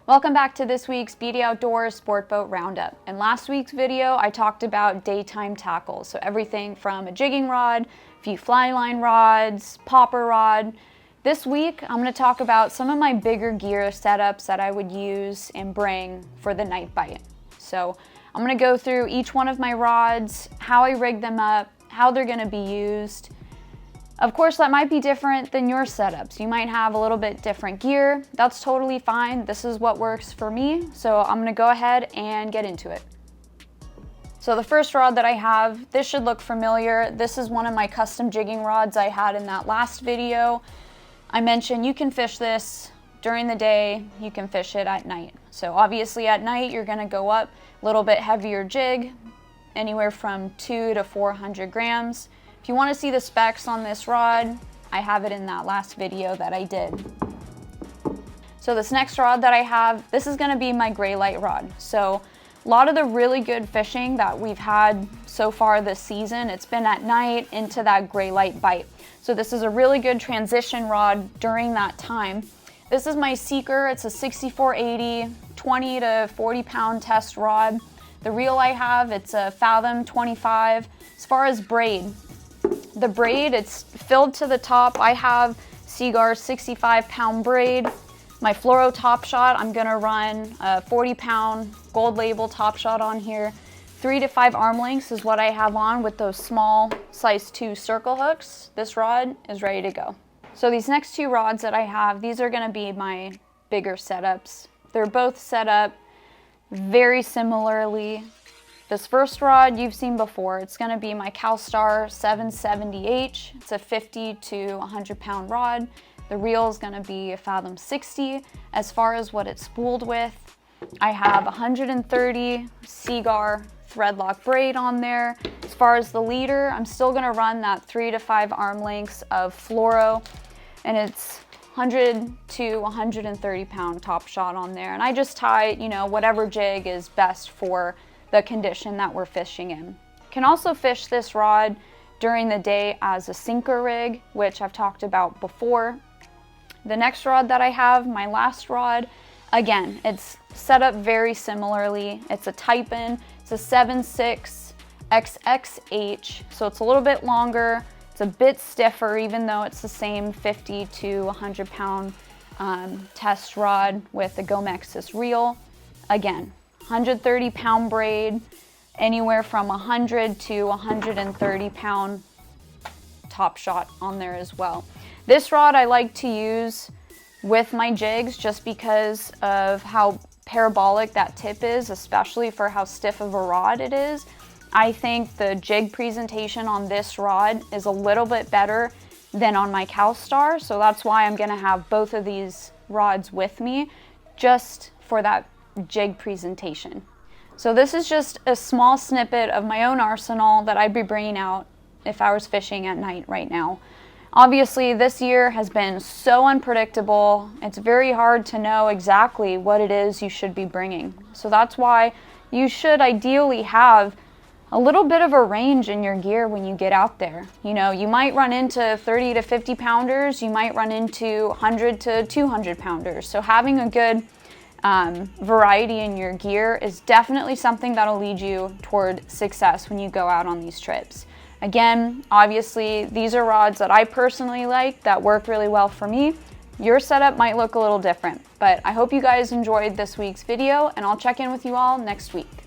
Welcome back to this week's BD Outdoors Sportboat Roundup. In last week's video, I talked about daytime tackles, so everything from a jigging rod, a few fly line rods, popper rod. This week, I'm going to talk about some of my bigger gear setups that I would use and bring for the night bite. So I'm going to go through each one of my rods, how I rig them up, how they're going to be used. Of course, that might be different than your setups. You might have a little bit different gear. That's totally fine. This is what works for me. So I'm gonna go ahead and get into it. So the first rod that I have, this should look familiar. This is one of my custom jigging rods I had in that last video. I mentioned you can fish this during the day, you can fish it at night. So obviously at night, you're gonna go up a little bit heavier jig, anywhere from 200 to 400 grams. If you want to see the specs on this rod, I have it in that last video that I did. So this next rod that I have, this is going to be my gray light rod. So a lot of the really good fishing that we've had so far this season, it's been at night into that gray light bite. So this is a really good transition rod during that time. This is my Seeker. It's a 6480, 20 to 40 pound test rod. The reel I have, it's a Fathom 25. As far as braid, the braid, it's filled to the top. I have Seagar's 65 pound braid. My fluoro top shot, I'm gonna run a 40 pound gold label top shot on here. 3 to 5 arm lengths is what I have on with those small size 2 circle hooks. This rod is ready to go. So these next two rods that I have, these are gonna be my bigger setups. They're both set up very similarly. This first rod you've seen before. It's going to be my CalStar 770H. It's a 50 to 100 pound rod. The reel is going to be a Fathom 60. As far as what it's spooled with, I have 130 Seagar threadlock braid on there. As far as the leader, I'm still going to run that 3 to 5 arm lengths of fluoro, and it's 100 to 130 pound top shot on there. And I just tie, whatever jig is best for the condition that we're fishing in. Can also fish this rod during the day as a sinker rig, which I've talked about before. The next rod that I have, my last rod, again, it's set up very similarly. It's a Typin, it's a 7.6 XXH, so it's a little bit longer, it's a bit stiffer, even though it's the same 50 to 100 pound test rod with the Gomexus reel. Again, 130 pound braid, anywhere from 100 to 130 pound top shot on there as well. This rod I like to use with my jigs just because of how parabolic that tip is, especially for how stiff of a rod it is. I think the jig presentation on this rod is a little bit better than on my CalStar, so that's why I'm gonna have both of these rods with me just for that jig presentation. So this is just a small snippet of my own arsenal that I'd be bringing out if I was fishing at night right now. Obviously, this year has been so unpredictable. It's very hard to know exactly what it is you should be bringing. So that's why you should ideally have a little bit of a range in your gear when you get out there. You might run into 30 to 50 pounders, you might run into 100 to 200 pounders. So having a good variety in your gear is definitely something that'll lead you toward success when you go out on these trips. Again, obviously, these are rods that I personally like that work really well for me. Your setup might look a little different, but I hope you guys enjoyed this week's video, and I'll check in with you all next week.